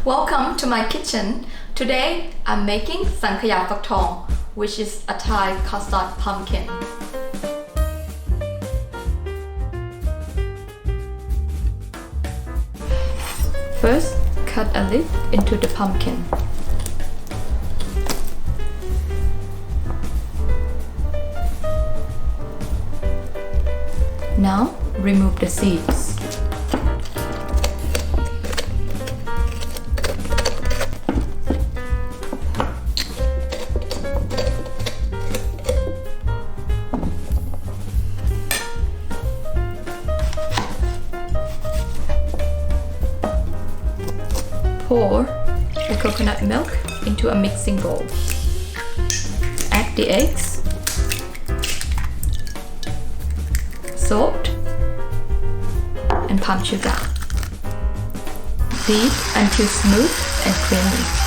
Welcome to my kitchen. Today I'm making Sang Khaya Phak Thong, which is a Thai custard pumpkin. First, cut a lid into the pumpkin. Now, remove the seeds. Pour the coconut milk into a mixing bowl. Add the eggs, salt, and palm sugar. Beat until smooth and creamy.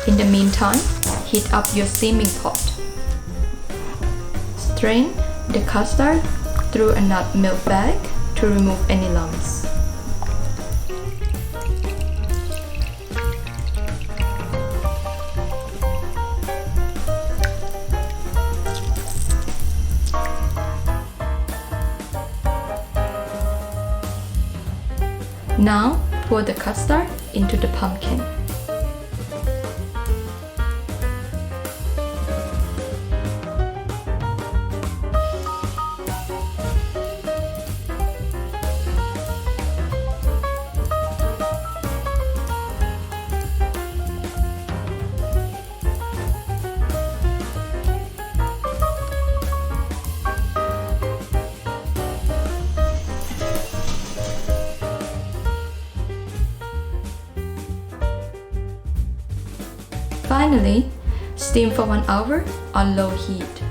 In the meantime, heat up your steaming pot. Strain the custard through a nut milk bag to remove any lumps. Now, pour the custard into the pumpkin. Finally, steam for 1 hour on low heat.